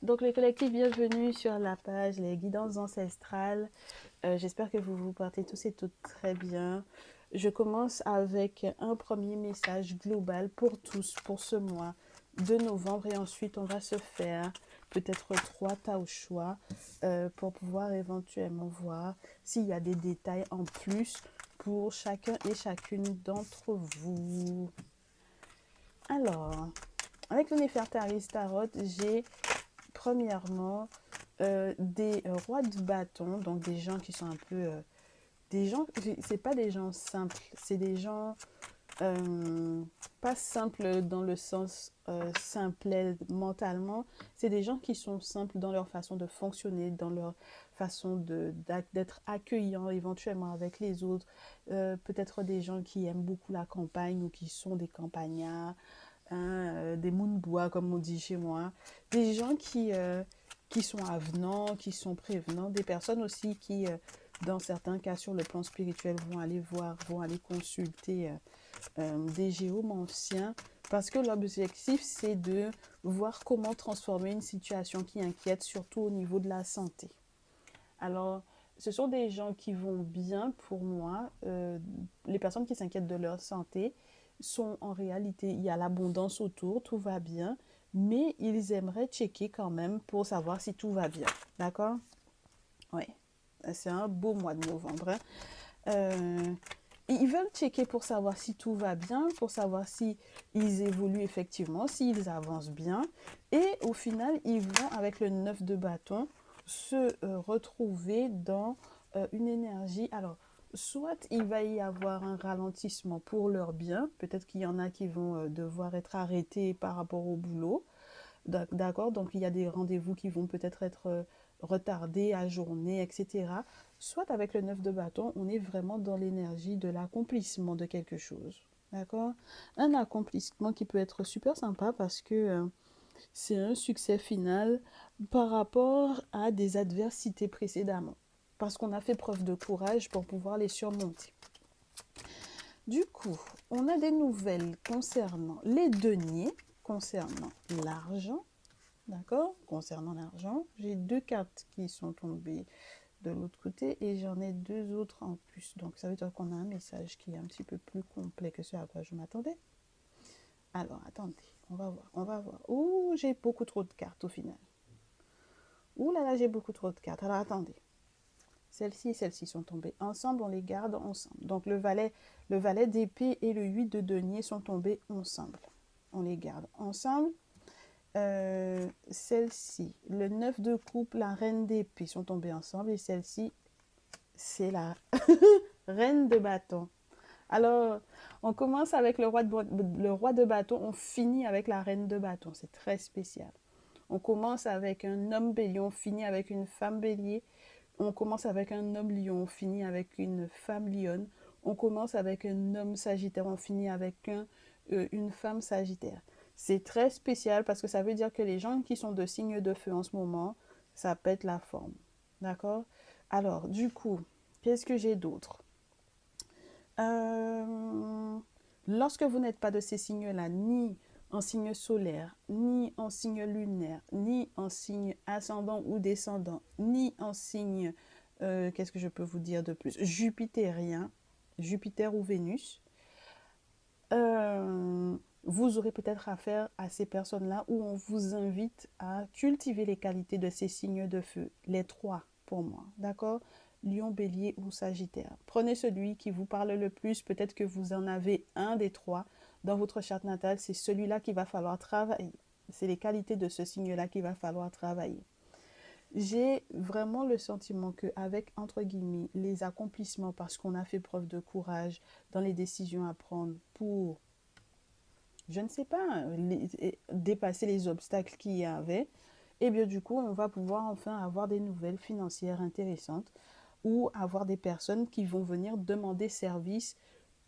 Donc le collectif, bienvenue sur la page Les Guidances Ancestrales. J'espère que vous vous portez tous et toutes très bien. Je commence avec un premier message global pour tous pour ce mois de novembre et ensuite on va se faire peut-être 3 tas au choix pour pouvoir éventuellement voir s'il y a des détails en plus pour chacun et chacune d'entre vous. Alors, avec le Néfertari Tarot, j'ai premièrement des rois de bâton, donc des gens qui sont un peu... des gens, c'est pas des gens simples, c'est des gens pas simples dans le sens simplet mentalement, c'est des gens qui sont simples dans leur façon de fonctionner, dans leur façon d'être accueillants éventuellement avec les autres, peut-être des gens qui aiment beaucoup la campagne ou qui sont des campagnards, hein, des mounbois comme on dit chez moi, des gens qui sont avenants, qui sont prévenants, des personnes aussi qui, dans certains cas sur le plan spirituel, vont aller voir, vont aller consulter des géomanciens parce que l'objectif c'est de voir comment transformer une situation qui inquiète, surtout au niveau de la santé. Alors, ce sont des gens qui vont bien pour moi. Les personnes qui s'inquiètent de leur santé sont en réalité, il y a l'abondance autour, tout va bien, mais ils aimeraient checker quand même pour savoir si tout va bien. D'accord? Oui. C'est un beau mois de novembre, hein. Euh, Ils veulent checker pour savoir si tout va bien, pour savoir si ils évoluent effectivement, s'ils avancent bien. Et au final, ils vont, avec le 9 de bâton, se retrouver dans une énergie. Alors, soit il va y avoir un ralentissement pour leur bien. Peut-être qu'il y en a qui vont devoir être arrêtés par rapport au boulot. D'accord, donc il y a des rendez-vous qui vont peut-être être retardés, ajournés, etc. Soit avec le 9 de bâton, on est vraiment dans l'énergie de l'accomplissement de quelque chose. D'accord? Un accomplissement qui peut être super sympa parce que c'est un succès final par rapport à des adversités précédemment. Parce qu'on a fait preuve de courage pour pouvoir les surmonter. Du coup, on a des nouvelles concernant les deniers, concernant l'argent. D'accord? Concernant l'argent, j'ai 2 cartes qui sont tombées de l'autre côté et j'en ai 2 autres en plus. Donc ça veut dire qu'on a un message qui est un petit peu plus complet que ce à quoi je m'attendais. Alors attendez, on va voir, on va voir. Ouh, j'ai beaucoup trop de cartes au final. Ouh là là, j'ai beaucoup trop de cartes. Alors attendez. Celles-ci et celles-ci sont tombées ensemble, on les garde ensemble. Donc le valet d'épée et le 8 de denier sont tombés ensemble. On les garde ensemble. Celle-ci, le 9 de coupe, la reine d'épée sont tombées ensemble et celle-ci, c'est la reine de bâton. Alors, on commence avec le roi de bâton, on finit avec la reine de bâton. C'est très spécial. On commence avec un homme bélier, on finit avec une femme bélier. On commence avec un homme lion, on finit avec une femme lionne. On commence avec un homme sagittaire, on finit avec une femme sagittaire. C'est très spécial parce que ça veut dire que les gens qui sont de signe de feu en ce moment, ça pète la forme. D'accord? Alors, du coup, qu'est-ce que j'ai d'autre? Euh, Lorsque vous n'êtes pas de ces signes-là, ni en signe solaire, ni en signe lunaire, ni en signe ascendant ou descendant, ni en signe, qu'est-ce que je peux vous dire de plus? Jupitérien, Jupiter ou Vénus, euh, vous aurez peut-être affaire à ces personnes-là où on vous invite à cultiver les qualités de ces signes de feu, les 3 pour moi, d'accord? Lion, bélier ou sagittaire. Prenez celui qui vous parle le plus, peut-être que vous en avez un des 3 dans votre charte natale, c'est celui-là qu'il va falloir travailler. C'est les qualités de ce signe-là qu'il va falloir travailler. J'ai vraiment le sentiment qu'avec, entre guillemets, les accomplissements, parce qu'on a fait preuve de courage dans les décisions à prendre pour je ne sais pas, dépasser les obstacles qu'il y avait, et bien du coup, on va pouvoir enfin avoir des nouvelles financières intéressantes ou avoir des personnes qui vont venir demander service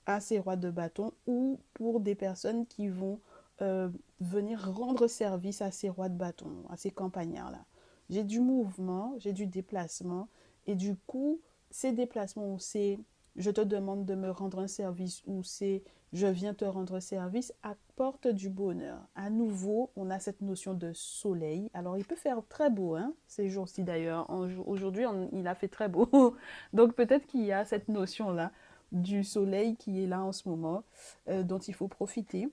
à ces rois de bâton ou pour des personnes qui vont euh, venir rendre service à ces rois de bâton, à ces campagnards-là. J'ai du mouvement, j'ai du déplacement et du coup, ces déplacements ou ces je te demande de me rendre un service ou c'est je viens te rendre service apporte du bonheur. À nouveau, on a cette notion de soleil. Alors, il peut faire très beau, hein, ces jours-ci d'ailleurs. Aujourd'hui, il a fait très beau. Donc, peut-être qu'il y a cette notion-là du soleil qui est là en ce moment, dont il faut profiter.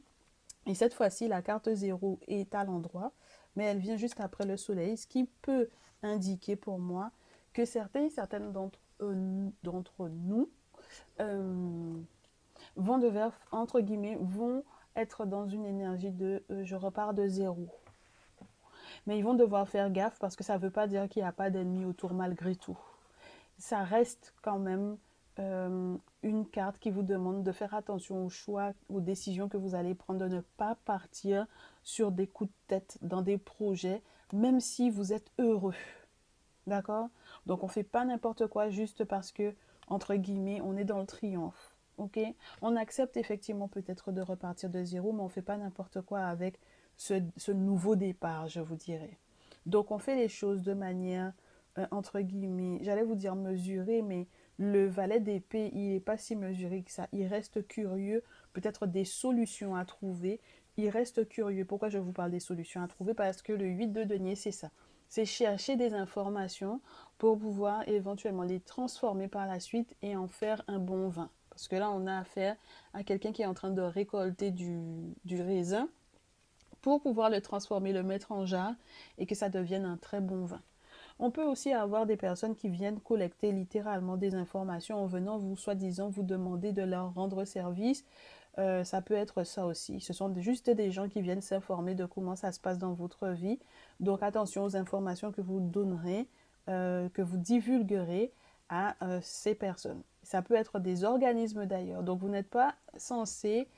Et cette fois-ci, la carte 0 est à l'endroit, mais elle vient juste après le soleil, ce qui peut indiquer pour moi que certaines d'entre nous euh, vont entre guillemets, vont être dans une énergie de je repars de zéro. Mais ils vont devoir faire gaffe parce que ça ne veut pas dire qu'il n'y a pas d'ennemis autour malgré tout. Ça reste quand même une carte qui vous demande de faire attention aux choix, aux décisions que vous allez prendre, de ne pas partir sur des coups de tête dans des projets, même si vous êtes heureux. D'accord? Donc on ne fait pas n'importe quoi juste parce que, entre guillemets, on est dans le triomphe. Ok? On accepte effectivement peut-être de repartir de zéro, mais on ne fait pas n'importe quoi avec ce nouveau départ, je vous dirais. Donc on fait les choses de manière, entre guillemets, j'allais vous dire mesurée, mais le valet d'épée, il n'est pas si mesuré que ça. Il reste curieux, peut-être des solutions à trouver. Il reste curieux. Pourquoi je vous parle des solutions à trouver? Parce que le 8 de denier, c'est ça. C'est chercher des informations pour pouvoir éventuellement les transformer par la suite et en faire un bon vin. Parce que là, on a affaire à quelqu'un qui est en train de récolter du raisin pour pouvoir le transformer, le mettre en jarre et que ça devienne un très bon vin. On peut aussi avoir des personnes qui viennent collecter littéralement des informations en venant vous, soi-disant, vous demander de leur rendre service. Ça peut être ça aussi. Ce sont juste des gens qui viennent s'informer de comment ça se passe dans votre vie. Donc attention aux informations que vous donnerez, que vous divulguerez à ces personnes. Ça peut être des organismes d'ailleurs. Donc vous n'êtes pas censé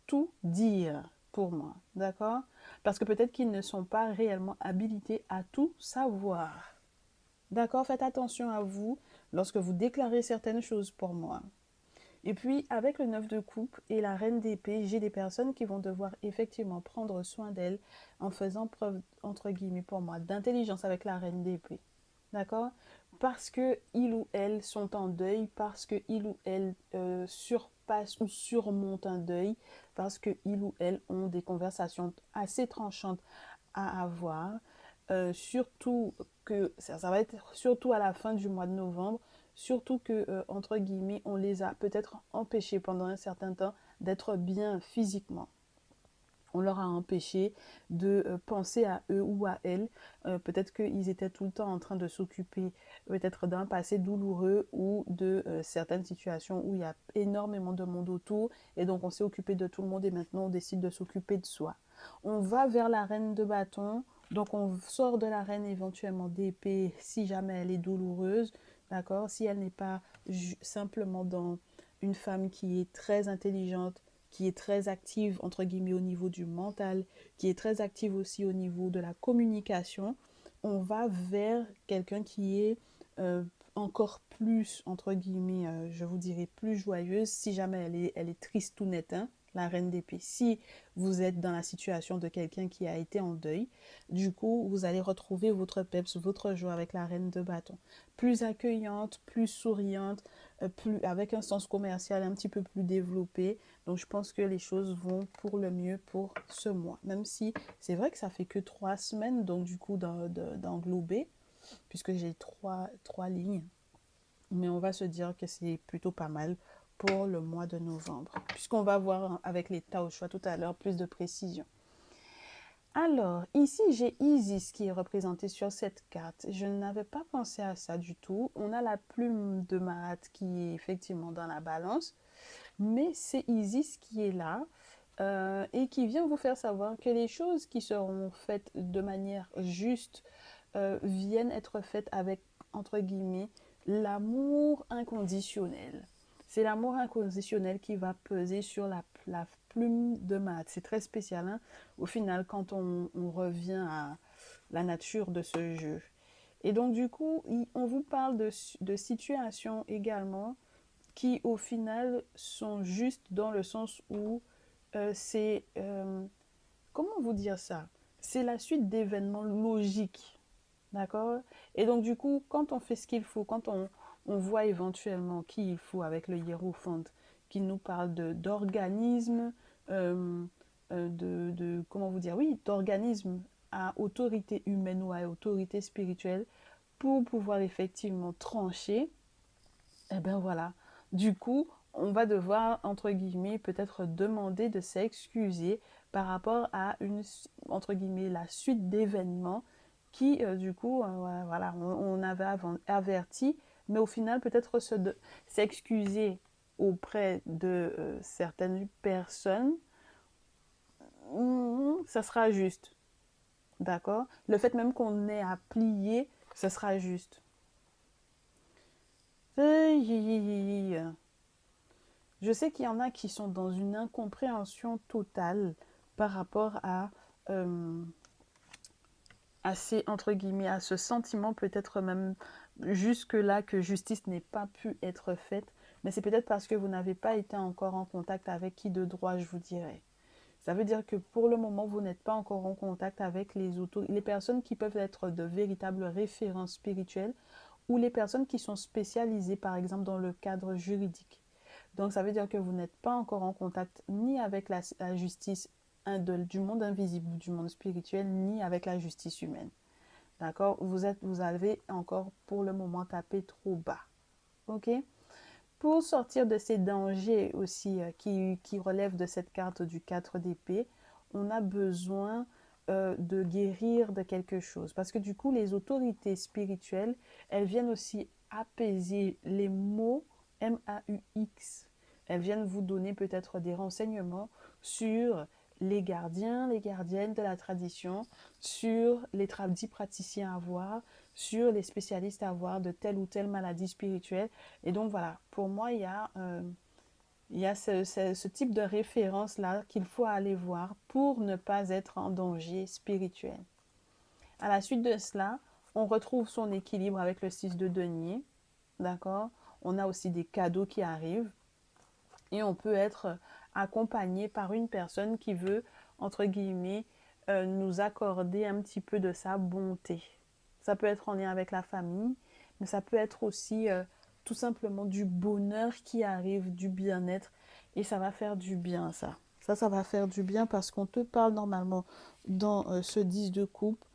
tout dire pour moi, d'accord? Parce que peut-être qu'ils ne sont pas réellement habilités à tout savoir. D'accord? Faites attention à vous lorsque vous déclarez certaines choses pour moi. Et puis, avec le 9 de coupe et la reine d'épée, j'ai des personnes qui vont devoir effectivement prendre soin d'elles en faisant preuve, entre guillemets pour moi, d'intelligence avec la reine d'épée. D'accord? Parce que ils ou elles sont en deuil, parce que ils ou elles surpassent ou surmontent un deuil, parce que ils ou elles ont des conversations assez tranchantes à avoir. Surtout que ça va être surtout à la fin du mois de novembre, surtout que, entre guillemets, on les a peut-être empêchés pendant un certain temps d'être bien physiquement. On leur a empêché de penser à eux ou à elles. Peut-être qu'ils étaient tout le temps en train de s'occuper peut-être d'un passé douloureux ou de certaines situations où il y a énormément de monde autour. Et donc on s'est occupé de tout le monde et maintenant on décide de s'occuper de soi. On va vers la reine de bâton. Donc on sort de la reine éventuellement d'épée si jamais elle est douloureuse. D'accord? Si elle n'est pas simplement dans une femme qui est très intelligente, qui est très active, entre guillemets, au niveau du mental, qui est très active aussi au niveau de la communication, on va vers quelqu'un qui est encore plus, entre guillemets, je vous dirais, plus joyeuse, si jamais elle est triste ou nette, hein, la reine d'épée. Si vous êtes dans la situation de quelqu'un qui a été en deuil, du coup, vous allez retrouver votre peps, votre joie avec la reine de bâton. Plus accueillante, plus souriante, avec un sens commercial un petit peu plus développé. Donc, je pense que les choses vont pour le mieux pour ce mois. Même si c'est vrai que ça fait que 3 semaines, donc du coup, d'englober, puisque j'ai trois lignes. Mais on va se dire que c'est plutôt pas mal pour le mois de novembre. Puisqu'on va voir avec les tas au choix tout à l'heure plus de précision. Alors, ici, j'ai Isis qui est représenté sur cette carte. Je n'avais pas pensé à ça du tout. On a la plume de Mahat qui est effectivement dans la balance. Mais c'est Isis qui est là et qui vient vous faire savoir que les choses qui seront faites de manière juste viennent être faites avec, entre guillemets, l'amour inconditionnel. C'est l'amour inconditionnel qui va peser sur la plume de Mahat. C'est très spécial, hein, au final, quand on revient à la nature de ce jeu. Et donc, du coup, on vous parle de situations également qui, au final, sont justes dans le sens où c'est... comment vous dire ça? C'est la suite d'événements logiques. D'accord? Et donc, du coup, quand on fait ce qu'il faut, quand On voit éventuellement qui il faut avec le hiérophante qui nous parle d'organismes, comment vous dire, oui, d'organismes à autorité humaine ou à autorité spirituelle pour pouvoir effectivement trancher. Et bien voilà, du coup, on va devoir, entre guillemets, peut-être demander de s'excuser par rapport à une, entre guillemets, la suite d'événements qui, du coup, voilà, on avait averti, mais au final, peut-être s'excuser auprès de certaines personnes, ça sera juste, d'accord? Le fait même qu'on ait à plier, ça sera juste. Je sais qu'il y en a qui sont dans une incompréhension totale par rapport euh, entre guillemets, à ce sentiment, peut-être même jusque-là que justice n'ait pas pu être faite, mais c'est peut-être parce que vous n'avez pas été encore en contact avec qui de droit, je vous dirais. Ça veut dire que pour le moment, vous n'êtes pas encore en contact avec les personnes qui peuvent être de véritables références spirituelles ou les personnes qui sont spécialisées, par exemple, dans le cadre juridique. Donc, ça veut dire que vous n'êtes pas encore en contact ni avec la justice du monde invisible ou du monde spirituel, ni avec la justice humaine. D'accord? Vous avez encore pour le moment tapé trop bas. OK? Pour sortir de ces dangers aussi qui relèvent de cette carte du 4 d'épée, on a besoin de guérir de quelque chose. Parce que du coup, les autorités spirituelles, elles viennent aussi apaiser les mots M-A-U-X. Elles viennent vous donner peut-être des renseignements sur les gardiens, les gardiennes de la tradition, sur les dits praticiens à voir, sur les spécialistes à voir de telle ou telle maladie spirituelle. Et donc voilà, pour moi, il y a ce type de référence-là qu'il faut aller voir pour ne pas être en danger spirituel. À la suite de cela, on retrouve son équilibre avec le 6 de denier. D'accord? On a aussi des cadeaux qui arrivent. Et on peut être accompagné par une personne qui veut, entre guillemets, nous accorder un petit peu de sa bonté. Ça peut être en lien avec la famille, mais ça peut être aussi tout simplement du bonheur qui arrive, du bien-être. Et ça va faire du bien, ça. Ça va faire du bien parce qu'on te parle normalement dans ce 10 de coupe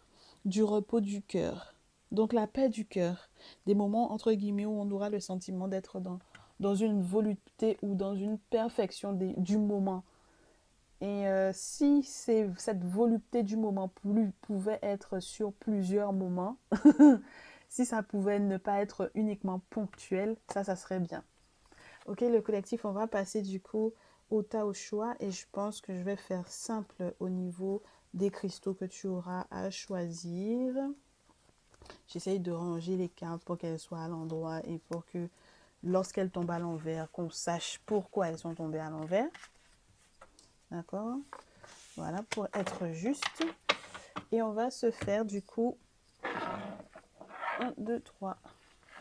du repos du cœur. Donc la paix du cœur. Des moments, entre guillemets, où on aura le sentiment d'être dans une volupté ou dans une perfection du moment. Et si cette volupté du moment pouvait être sur plusieurs moments, si ça pouvait ne pas être uniquement ponctuel, ça serait bien. Ok, le collectif, on va passer du coup au tas au choix et je pense que je vais faire simple au niveau des cristaux que tu auras à choisir. J'essaye de ranger les cartes pour qu'elles soient à l'endroit et pour que lorsqu'elles tombent à l'envers, qu'on sache pourquoi elles sont tombées à l'envers. D'accord? Voilà, pour être juste. Et on va se faire du coup 1, 2, 3.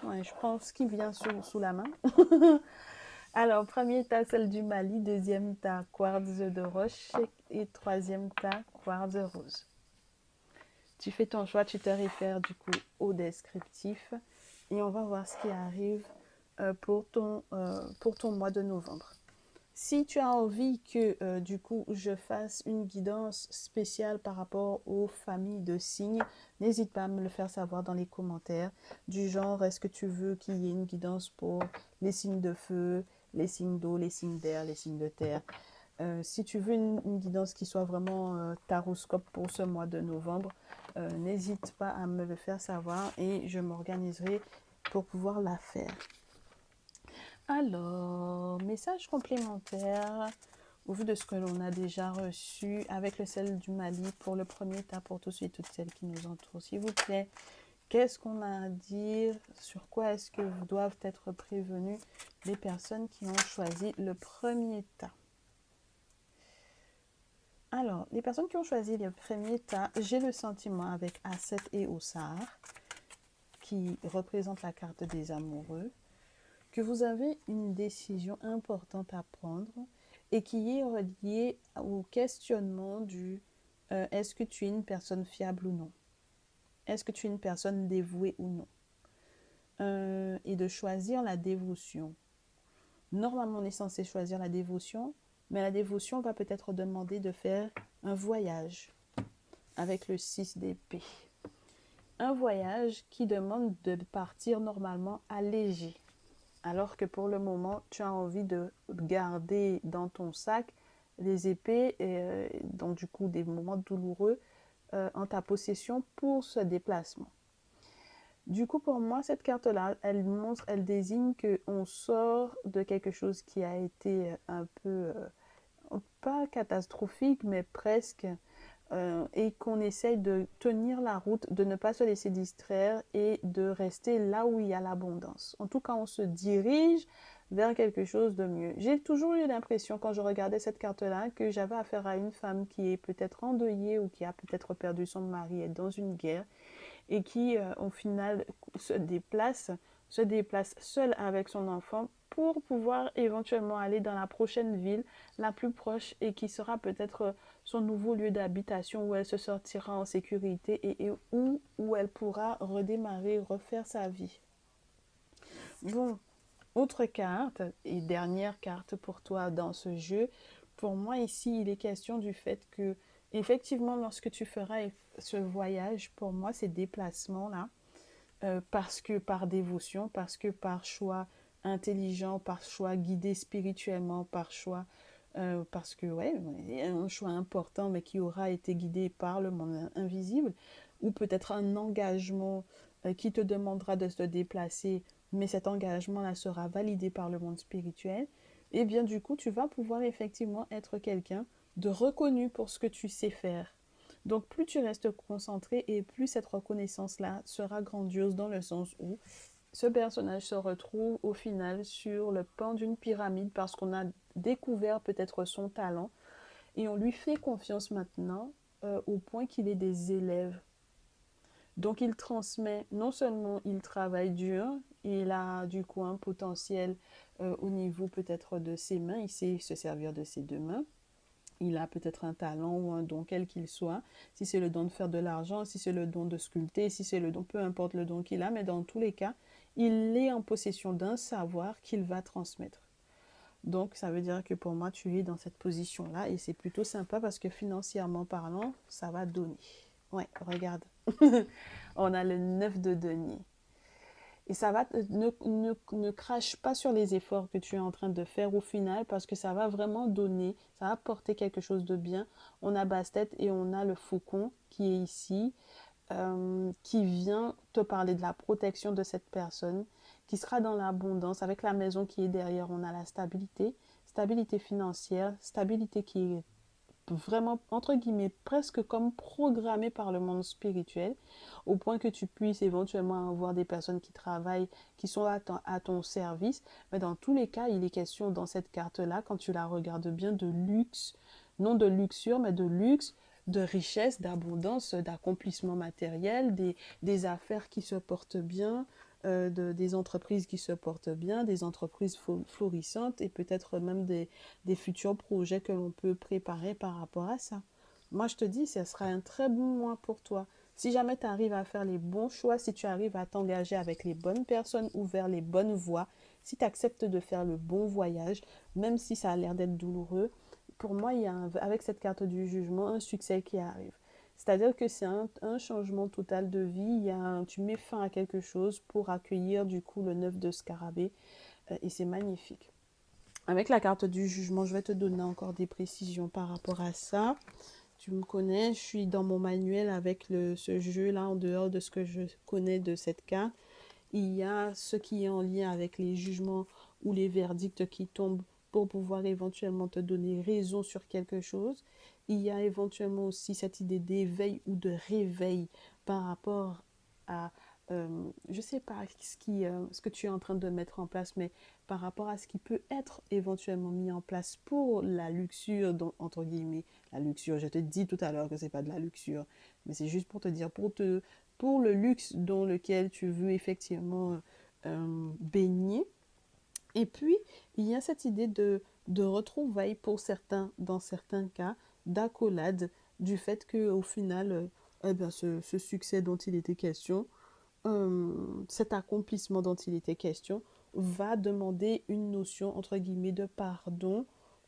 Ouais, je prends ce qui vient sous la main. Alors, premier tas, celle du Mali. Deuxième tas, quartz de roche. Et troisième tas, quartz rose. Tu fais ton choix, tu te réfères du coup au descriptif. Et on va voir ce qui arrive pour ton mois de novembre. Si tu as envie que du coup je fasse une guidance spéciale par rapport aux familles de signes, n'hésite pas à me le faire savoir dans les commentaires. Du genre, est-ce que tu veux qu'il y ait une guidance pour les signes de feu, les signes d'eau, les signes d'air, les signes de terre. Si tu veux une guidance qui soit vraiment taroscope pour ce mois de novembre, n'hésite pas à me le faire savoir et je m'organiserai pour pouvoir la faire. Alors, message complémentaire au vu de ce que l'on a déjà reçu avec le sel du Mali pour le premier tas pour tous et toutes celles qui nous entourent. S'il vous plaît, qu'est-ce qu'on a à dire? Sur quoi est-ce que doivent être prévenues les personnes qui ont choisi le premier tas? Alors, les personnes qui ont choisi le premier tas, j'ai le sentiment avec Asset et Ossar, qui représentent la carte des amoureux, que vous avez une décision importante à prendre et qui est reliée au questionnement du est-ce que tu es une personne fiable ou non? Est-ce que tu es une personne dévouée ou non? et de choisir la dévotion. Normalement, on est censé choisir la dévotion, mais la dévotion va peut-être demander de faire un voyage avec le 6 d'épée. Un voyage qui demande de partir normalement allégé, alors que pour le moment, tu as envie de garder dans ton sac les épées, donc du coup des moments douloureux en ta possession pour ce déplacement. Du coup, pour moi, cette carte-là, elle montre, elle désigne qu'on sort de quelque chose qui a été un peu, pas catastrophique, mais presque, et qu'on essaye de tenir la route, de ne pas se laisser distraire et de rester là où il y a l'abondance. En tout cas, on se dirige vers quelque chose de mieux. J'ai toujours eu l'impression, quand je regardais cette carte-là, que j'avais affaire à une femme qui est peut-être endeuillée ou qui a peut-être perdu son mari, est dans une guerre, et qui, au final, se déplace seule avec son enfant pour pouvoir éventuellement aller dans la prochaine ville, la plus proche, et qui sera peut-être son nouveau lieu d'habitation où elle se sortira en sécurité et où elle pourra redémarrer, refaire sa vie. Bon, autre carte et dernière carte pour toi dans ce jeu. Pour moi ici, il est question du fait que effectivement, lorsque tu feras ce voyage, pour moi, ces déplacements-là, parce que par dévotion, parce que par choix intelligent, par choix guidé spirituellement, par choix, parce que ouais, un choix important, mais qui aura été guidé par le monde invisible, ou peut-être un engagement qui te demandera de se déplacer, mais cet engagement-là sera validé par le monde spirituel, et bien du coup, tu vas pouvoir effectivement être quelqu'un de reconnu pour ce que tu sais faire. Donc, plus tu restes concentré et plus cette reconnaissance-là sera grandiose dans le sens où ce personnage se retrouve au final sur le pan d'une pyramide parce qu'on a découvert peut-être son talent et on lui fait confiance maintenant au point qu'il ait des élèves. Donc, il transmet, non seulement il travaille dur, il a du coup un potentiel au niveau peut-être de ses mains, il sait se servir de ses deux mains. Il a peut-être un talent ou un don, quel qu'il soit. Si c'est le don de faire de l'argent, si c'est le don de sculpter, si c'est le don, peu importe le don qu'il a, mais dans tous les cas, il est en possession d'un savoir qu'il va transmettre. Donc, ça veut dire que pour moi, tu es dans cette position-là et c'est plutôt sympa parce que financièrement parlant, ça va donner. Ouais, regarde. On a le 9 de denier. Et ça va, ne crache pas sur les efforts que tu es en train de faire au final parce que ça va vraiment donner, ça va apporter quelque chose de bien. On a Bastet et on a le faucon qui est ici, qui vient te parler de la protection de cette personne, qui sera dans l'abondance. Avec la maison qui est derrière, on a la stabilité, stabilité financière, stabilité qui est vraiment, entre guillemets, presque comme programmé par le monde spirituel, au point que tu puisses éventuellement avoir des personnes qui travaillent, qui sont à ton service. Mais dans tous les cas, il est question dans cette carte-là, quand tu la regardes bien, de luxe, non de luxure, mais de luxe, de richesse, d'abondance, d'accomplissement matériel, des affaires qui se portent bien, des entreprises qui se portent bien, des entreprises florissantes et peut-être même des futurs projets que l'on peut préparer par rapport à ça. Moi, je te dis, ce sera un très bon mois pour toi. Si jamais tu arrives à faire les bons choix, si tu arrives à t'engager avec les bonnes personnes ou vers les bonnes voies, si tu acceptes de faire le bon voyage, même si ça a l'air d'être douloureux, pour moi, il y a avec cette carte du jugement un succès qui arrive. C'est-à-dire que c'est un changement total de vie. Tu mets fin à quelque chose pour accueillir du coup le 9 de scarabée et c'est magnifique. Avec la carte du jugement, je vais te donner encore des précisions par rapport à ça. Tu me connais, je suis dans mon manuel avec ce jeu-là en dehors de ce que je connais de cette carte. Il y a ce qui est en lien avec les jugements ou les verdicts qui tombent pour pouvoir éventuellement te donner raison sur quelque chose. Il y a éventuellement aussi cette idée d'éveil ou de réveil par rapport à, je ne sais pas ce que tu es en train de mettre en place, mais par rapport à ce qui peut être éventuellement mis en place pour la luxure, entre guillemets, la luxure. Je te dis tout à l'heure que ce n'est pas de la luxure, mais c'est juste pour te dire, pour le luxe dans lequel tu veux effectivement baigner. Et puis, il y a cette idée de retrouvailles pour certains, dans certains cas, d'accolade, du fait qu'au final, ce succès dont il était question cet accomplissement dont il était question va demander une notion, entre guillemets, de pardon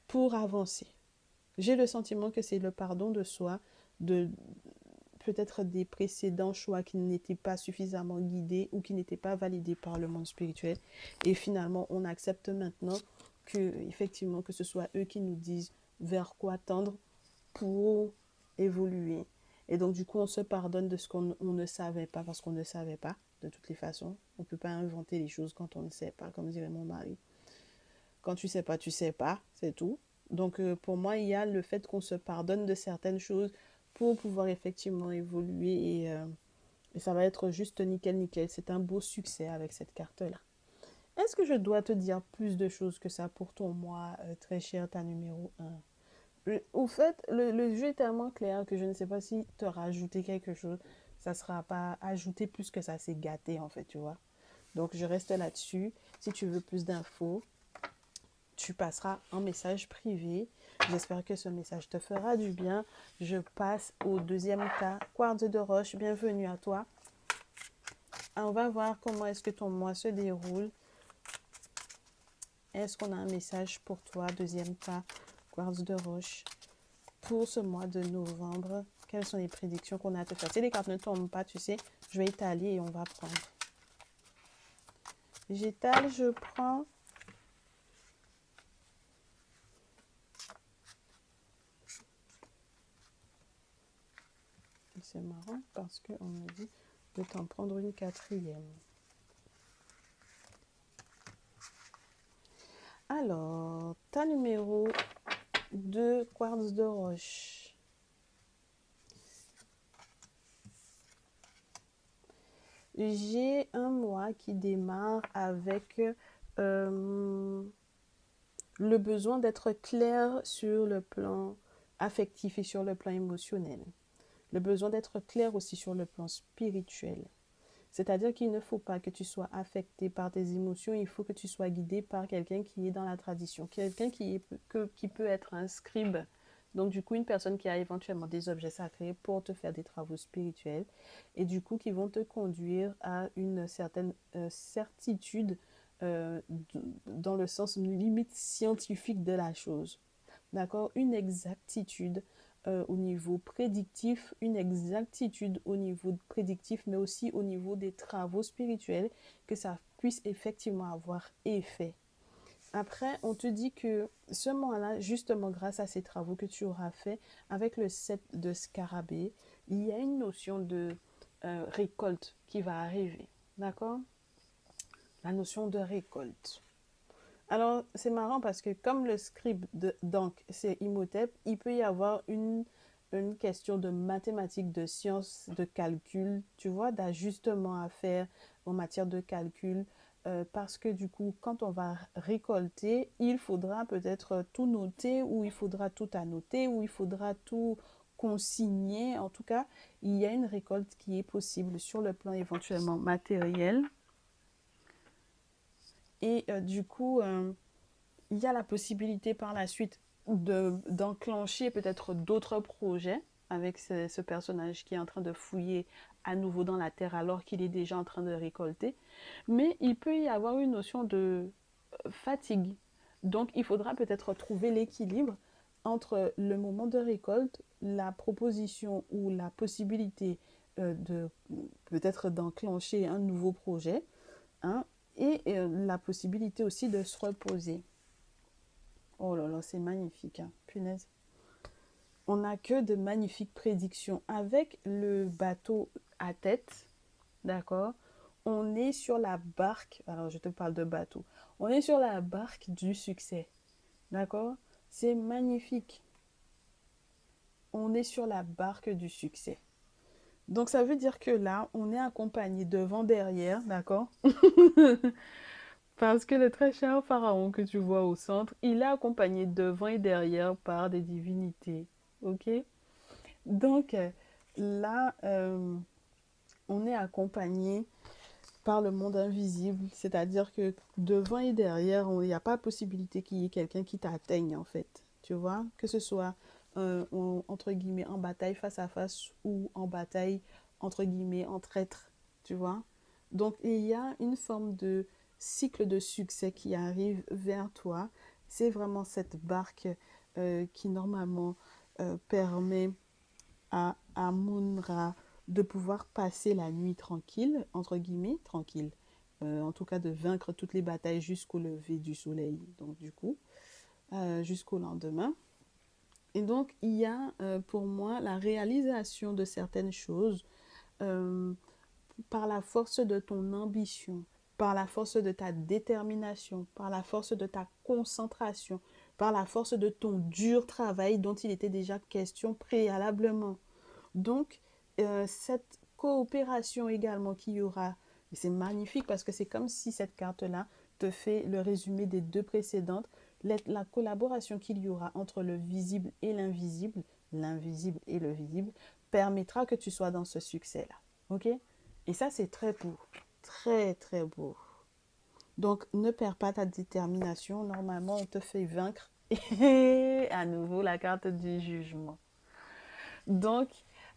pour avancer. J'ai le sentiment que c'est le pardon de soi, de peut-être des précédents choix qui n'étaient pas suffisamment guidés ou qui n'étaient pas validés par le monde spirituel. Et finalement, on accepte maintenant que, effectivement, que ce soit eux qui nous disent vers quoi tendre pour évoluer. Et donc, du coup, on se pardonne de ce qu'on ne savait pas parce qu'on ne savait pas, de toutes les façons. On ne peut pas inventer les choses quand on ne sait pas, comme dirait mon mari. Quand tu sais pas, c'est tout. Donc, pour moi, il y a le fait qu'on se pardonne de certaines choses pour pouvoir effectivement évoluer et ça va être juste nickel, nickel. C'est un beau succès avec cette carte-là. Est-ce que je dois te dire plus de choses que ça pour ton moi, très cher, ta numéro un? Au fait, le jeu est tellement clair que je ne sais pas si te rajouter quelque chose. Ça ne sera pas ajouté plus que ça, c'est gâté en fait, tu vois. Donc, je reste là-dessus. Si tu veux plus d'infos, tu passeras un message privé. J'espère que ce message te fera du bien. Je passe au deuxième cas. Quartz de roche, bienvenue à toi. On va voir comment est-ce que ton mois se déroule. Est-ce qu'on a un message pour toi? Deuxième cas, quartz de roche. Pour ce mois de novembre, quelles sont les prédictions qu'on a à te faire? Si les cartes ne tombent pas, tu sais, je vais étaler et on va prendre. J'étale, je prends. C'est marrant parce qu'on me dit de t'en prendre une quatrième. Alors, ta numéro 2, quartz de roche. J'ai un mois qui démarre avec le besoin d'être clair sur le plan affectif et sur le plan émotionnel. Le besoin d'être clair aussi sur le plan spirituel. C'est-à-dire qu'il ne faut pas que tu sois affecté par tes émotions, il faut que tu sois guidé par quelqu'un qui est dans la tradition, quelqu'un qui peut être un scribe. Donc du coup, une personne qui a éventuellement des objets sacrés pour te faire des travaux spirituels et du coup qui vont te conduire à une certaine certitude dans le sens limite scientifique de la chose. D'accord? Une exactitude au niveau prédictif, une exactitude au niveau prédictif, mais aussi au niveau des travaux spirituels, que ça puisse effectivement avoir effet. Après, on te dit que ce mois-là, justement grâce à ces travaux que tu auras fait avec le set de scarabée, il y a une notion de récolte qui va arriver. D'accord? La notion de récolte. Alors, c'est marrant parce que comme le scribe donc c'est Imhotep, il peut y avoir une question de mathématiques, de sciences, de calcul, tu vois, d'ajustement à faire en matière de calcul. Parce que du coup, quand on va récolter, il faudra peut-être tout noter ou il faudra tout annoter ou il faudra tout consigner. En tout cas, il y a une récolte qui est possible sur le plan éventuellement matériel. Et du coup, il y a la possibilité par la suite d'enclencher peut-être d'autres projets avec ce personnage qui est en train de fouiller à nouveau dans la terre alors qu'il est déjà en train de récolter. Mais il peut y avoir une notion de fatigue. Donc il faudra peut-être trouver l'équilibre entre le moment de récolte, la proposition ou la possibilité de peut-être d'enclencher un nouveau projet, hein, et la possibilité aussi de se reposer. Oh là là, c'est magnifique, hein. Punaise. On n'a que de magnifiques prédictions. Avec le bateau à tête, d'accord? On est sur la barque, alors je te parle de bateau. On est sur la barque du succès, d'accord? C'est magnifique. On est sur la barque du succès. Donc ça veut dire que là, on est accompagné devant, derrière, d'accord? Parce que le très cher pharaon que tu vois au centre, il est accompagné devant et derrière par des divinités. Ok? Donc là, on est accompagné par le monde invisible, c'est-à-dire que devant et derrière, il n'y a pas possibilité qu'il y ait quelqu'un qui t'atteigne en fait. Tu vois? Que ce soit entre guillemets en bataille face à face ou en bataille entre guillemets en traître. Tu vois? Donc, il y a une forme de cycle de succès qui arrive vers toi. C'est vraiment cette barque qui normalement permet à Munra de pouvoir passer la nuit tranquille, entre guillemets, tranquille. En tout cas, de vaincre toutes les batailles jusqu'au lever du soleil, donc du coup, jusqu'au lendemain. Et donc, il y a pour moi la réalisation de certaines choses euh, par la force de ton ambition, par la force de ta détermination, par la force de ta concentration, par la force de ton dur travail dont il était déjà question préalablement. Donc, cette coopération également qu'il y aura, et c'est magnifique parce que c'est comme si cette carte-là te fait le résumé des deux précédentes, la collaboration qu'il y aura entre le visible et l'invisible et le visible, permettra que tu sois dans ce succès-là. OK? Et ça, c'est très beau. Très, très beau. Donc, ne perds pas ta détermination. Normalement, on te fait vaincre. Et à nouveau, la carte du jugement. Donc,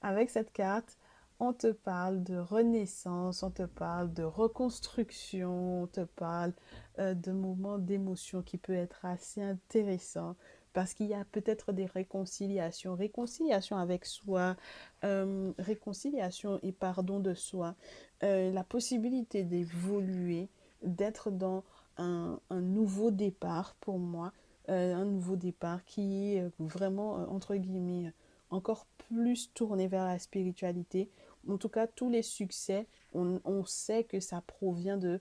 avec cette carte, on te parle de renaissance, on te parle de reconstruction, on te parle de moments d'émotion qui peut être assez intéressant parce qu'il y a peut-être des réconciliations, réconciliation avec soi, réconciliation et pardon de soi, la possibilité d'évoluer, d'être dans un nouveau départ pour moi, un nouveau départ qui est vraiment, entre guillemets, encore plus tourné vers la spiritualité. En tout cas, tous les succès, on sait que ça provient de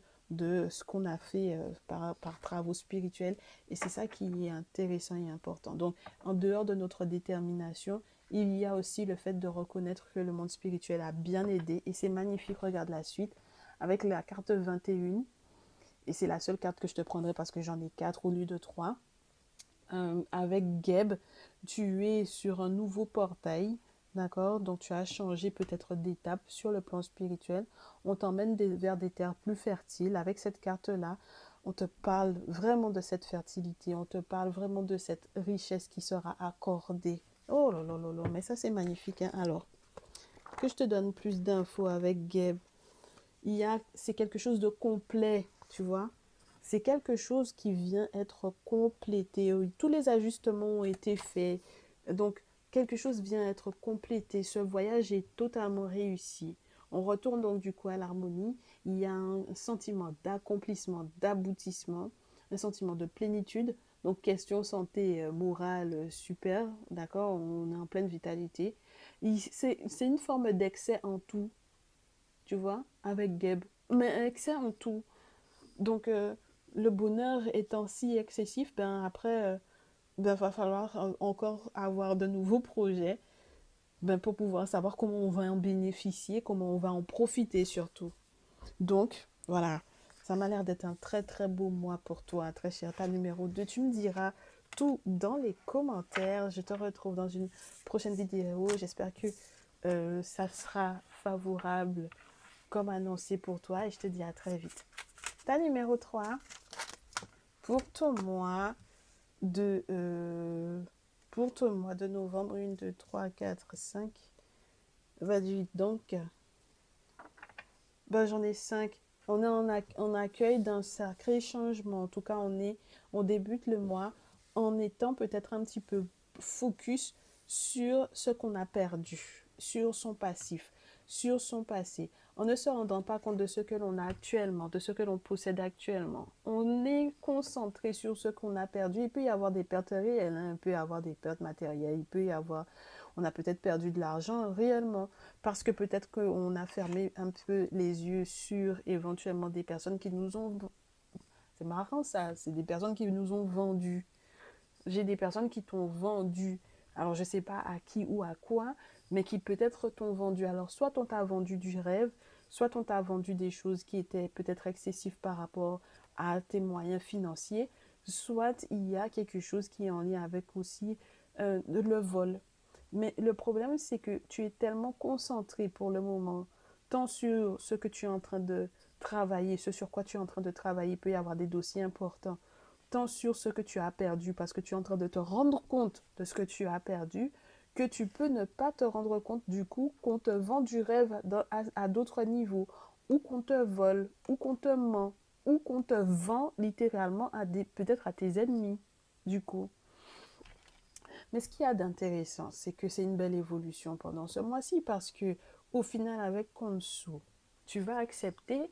ce qu'on a fait par travaux spirituels. Et c'est ça qui est intéressant et important. Donc, en dehors de notre détermination, il y a aussi le fait de reconnaître que le monde spirituel a bien aidé. Et c'est magnifique, regarde la suite, avec la carte 21. Et c'est la seule carte que je te prendrai parce que j'en ai 4 au lieu de 3 avec Geb, tu es sur un nouveau portail, d'accord? Donc tu as changé peut-être d'étape sur le plan spirituel. On t'emmène vers des terres plus fertiles. Avec cette carte-là, on te parle vraiment de cette fertilité, on te parle vraiment de cette richesse qui sera accordée. Oh là là là là, mais ça c'est magnifique, hein? Alors, que je te donne plus d'infos avec Geb. C'est quelque chose de complet, tu vois. C'est quelque chose qui vient être complété. Tous les ajustements ont été faits. Donc, quelque chose vient être complété. Ce voyage est totalement réussi. On retourne donc du coup à l'harmonie. Il y a un sentiment d'accomplissement, d'aboutissement, un sentiment de plénitude. Donc, question santé morale super, d'accord? On est en pleine vitalité. C'est une forme d'excès en tout, tu vois, avec Geb. Mais excès en tout. Donc, le bonheur étant si excessif, ben après, ben, va falloir encore avoir de nouveaux projets ben, pour pouvoir savoir comment on va en bénéficier, comment on va en profiter surtout. Donc, voilà, ça m'a l'air d'être un très très beau mois pour toi, très cher. Ta numéro 2, tu me diras tout dans les commentaires. Je te retrouve dans une prochaine vidéo. J'espère que ça sera favorable comme annoncé pour toi et je te dis à très vite. Ta numéro 3 pour ton mois de novembre, 1, 2, 3, 4, 5, 28. Donc, ben, j'en ai 5. On est en accueil d'un sacré changement. En tout cas, on débute le mois en étant peut-être un petit peu focus sur ce qu'on a perdu, sur son passif, sur son passé, en ne se rendant pas compte de ce que l'on a actuellement, de ce que l'on possède actuellement. On est concentré sur ce qu'on a perdu. Il peut y avoir des pertes réelles, hein. Il peut y avoir des pertes matérielles, il peut y avoir, on a peut-être perdu de l'argent réellement, parce que peut-être qu'on a fermé un peu les yeux sur éventuellement des personnes qui nous ont... C'est marrant ça, c'est des personnes qui nous ont vendus. J'ai des personnes qui t'ont vendu. Alors je ne sais pas à qui ou à quoi, mais qui peut-être t'ont vendu. Alors soit on t'a vendu du rêve, soit on t'a vendu des choses qui étaient peut-être excessives par rapport à tes moyens financiers, soit il y a quelque chose qui est en lien avec aussi le vol. Mais le problème, c'est que tu es tellement concentré pour le moment, tant sur ce que tu es en train de travailler, ce sur quoi tu es en train de travailler, il peut y avoir des dossiers importants, tant sur ce que tu as perdu, parce que tu es en train de te rendre compte de ce que tu as perdu, que tu peux ne pas te rendre compte du coup qu'on te vend du rêve à d'autres niveaux. ou qu'on te vole, ou qu'on te ment, ou qu'on te vend littéralement à peut-être à tes ennemis, du coup. Mais ce qu'il y a d'intéressant, c'est que c'est une belle évolution pendant ce mois-ci parce que au final, avec Konsu, tu vas accepter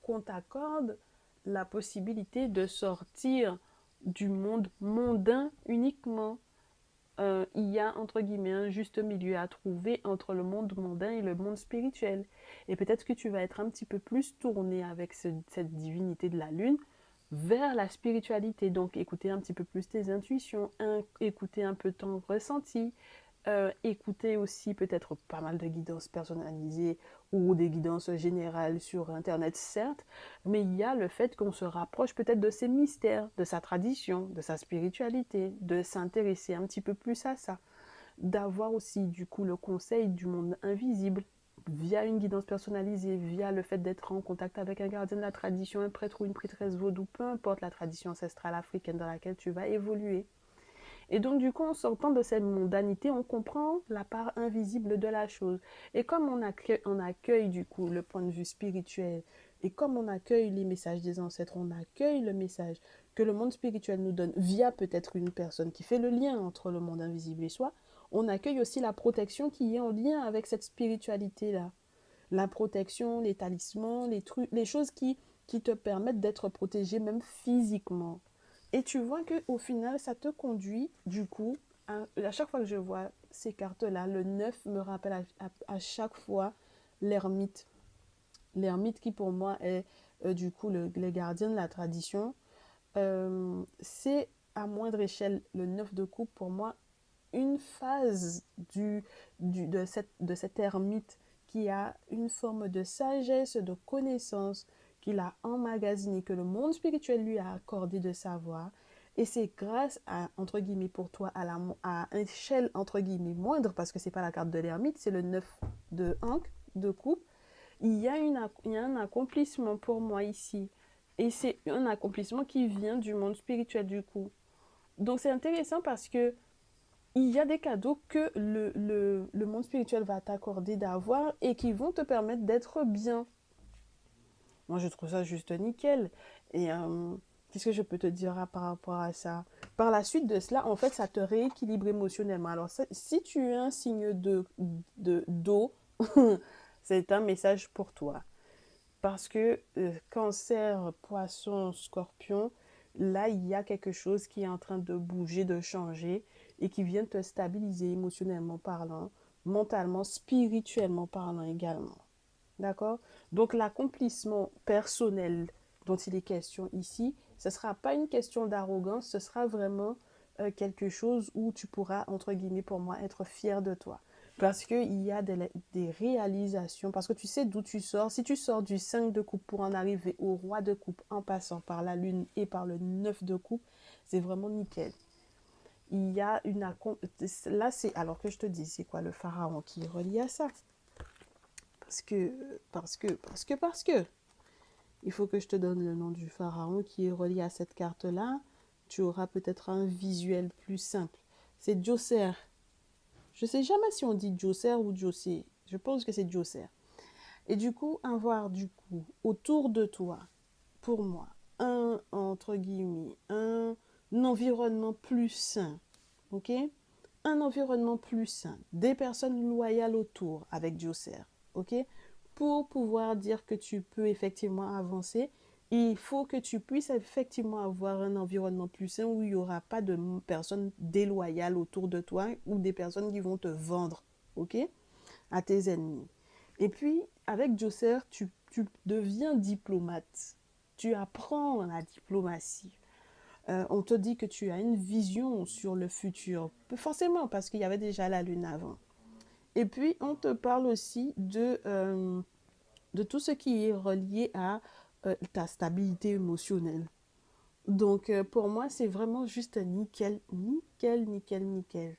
qu'on t'accorde la possibilité de sortir du monde mondain uniquement. Il y a entre guillemets un juste milieu à trouver entre le monde mondain et le monde spirituel. Et peut-être que tu vas être un petit peu plus tourné avec cette divinité de la lune vers la spiritualité. Donc écouter un petit peu plus tes intuitions, écouter un peu ton ressenti, écouter aussi peut-être pas mal de guidances personnalisées ou des guidances générales sur Internet, certes, mais il y a le fait qu'on se rapproche peut-être de ses mystères, de sa tradition, de sa spiritualité, de s'intéresser un petit peu plus à ça, d'avoir aussi du coup le conseil du monde invisible via une guidance personnalisée, via le fait d'être en contact avec un gardien de la tradition, un prêtre ou une prêtresse vaudou, peu importe la tradition ancestrale africaine dans laquelle tu vas évoluer. Et donc, du coup, en sortant de cette mondanité, on comprend la part invisible de la chose. Et comme on accueille du coup, le point de vue spirituel, et comme on accueille les messages des ancêtres, on accueille le message que le monde spirituel nous donne via peut-être une personne qui fait le lien entre le monde invisible et soi, on accueille aussi la protection qui est en lien avec cette spiritualité-là. La protection, les talismans, les trucs, les choses qui te permettent d'être protégé même physiquement. Et tu vois qu'au final, ça te conduit, du coup, à chaque fois que je vois ces cartes-là, le 9 me rappelle à chaque fois l'ermite. L'ermite qui pour moi est du coup le gardien de la tradition. C'est à moindre échelle le 9 de coupe pour moi une phase de cet ermite qui a une forme de sagesse, de connaissance qu'il a emmagasiné, que le monde spirituel lui a accordé de savoir. Et c'est grâce à, entre guillemets, pour toi, à échelle, entre guillemets, moindre, parce que c'est pas la carte de l'ermite, c'est le 9 de Ankh, de coupe, il y a un accomplissement pour moi ici. Et c'est un accomplissement qui vient du monde spirituel, du coup. Donc c'est intéressant parce que il y a des cadeaux que le monde spirituel va t'accorder d'avoir et qui vont te permettre d'être bien. Moi, je trouve ça juste nickel. Et qu'est-ce que je peux te dire par rapport à ça? Par la suite de cela, en fait, ça te rééquilibre émotionnellement. Alors, si tu es un signe d'eau, c'est un message pour toi. Parce que cancer, poisson, scorpion, là, il y a quelque chose qui est en train de bouger, de changer et qui vient te stabiliser émotionnellement parlant, mentalement, spirituellement parlant également. D'accord? Donc, l'accomplissement personnel dont il est question ici, ce ne sera pas une question d'arrogance, ce sera vraiment quelque chose où tu pourras, entre guillemets, pour moi, être fier de toi. Parce qu'il y a des réalisations, parce que tu sais d'où tu sors. Si tu sors du 5 de coupe pour en arriver au roi de coupe en passant par la lune et par le 9 de coupe, c'est vraiment nickel. Il y a une... Là, c'est... Alors que je te dis, c'est quoi le pharaon qui est relié à ça? Parce que, il faut que je te donne le nom du pharaon qui est relié à cette carte-là. Tu auras peut-être un visuel plus simple. C'est Djoser. Je ne sais jamais si on dit Djoser ou Djosé. Je pense que c'est Djoser. Et du coup, avoir du coup autour de toi, pour moi, entre guillemets, un environnement plus sain. Ok? Un environnement plus sain, des personnes loyales autour avec Djoser, ok? Pour pouvoir dire que tu peux effectivement avancer, il faut que tu puisses effectivement avoir un environnement plus sain où il n'y aura pas de personnes déloyales autour de toi ou des personnes qui vont te vendre, ok? À tes ennemis. Et puis, avec Djoser, tu deviens diplomate. Tu apprends la diplomatie. On te dit que tu as une vision sur le futur. Forcément, parce qu'il y avait déjà la lune avant. Et puis, on te parle aussi de tout ce qui est relié à ta stabilité émotionnelle. Donc, pour moi, c'est vraiment juste nickel, nickel, nickel, nickel.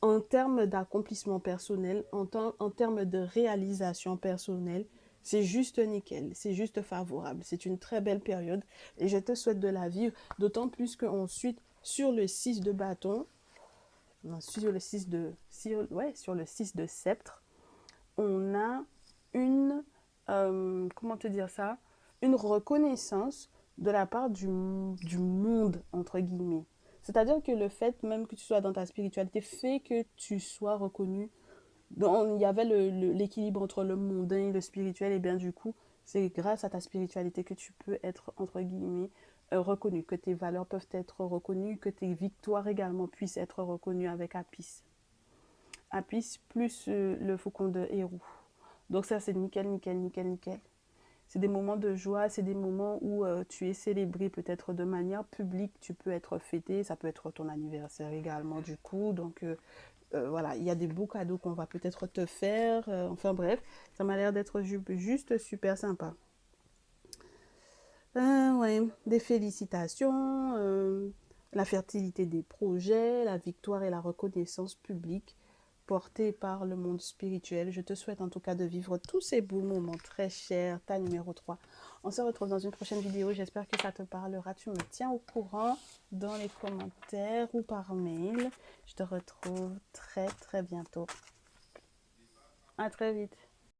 En termes d'accomplissement personnel, en termes de réalisation personnelle, c'est juste nickel, c'est juste favorable. C'est une très belle période et je te souhaite de la vivre, d'autant plus qu'ensuite, sur le 6 de bâton, sur le 6 de sceptre, on a une comment te dire ça, une reconnaissance de la part du monde, entre guillemets. C'est-à-dire que le fait même que tu sois dans ta spiritualité fait que tu sois reconnu. Donc, il y avait l'équilibre entre le mondain et le spirituel, et bien du coup, c'est grâce à ta spiritualité que tu peux être, entre guillemets, reconnu, que tes valeurs peuvent être reconnues, que tes victoires également puissent être reconnues avec Apis. Apis plus le faucon de héros. Donc ça, c'est nickel, nickel, nickel, nickel. C'est des moments de joie, c'est des moments où tu es célébré peut-être de manière publique, tu peux être fêté, ça peut être ton anniversaire également du coup. Donc voilà, il y a des beaux cadeaux qu'on va peut-être te faire. Enfin bref, ça m'a l'air d'être juste super sympa. Ouais, des félicitations, la fertilité des projets, la victoire et la reconnaissance publique portée par le monde spirituel. Je te souhaite en tout cas de vivre tous ces beaux moments très chers, ta numéro 3. On se retrouve dans une prochaine vidéo. J'espère que ça te parlera. Tu me tiens au courant dans les commentaires ou par mail. Je te retrouve très très bientôt. À très vite.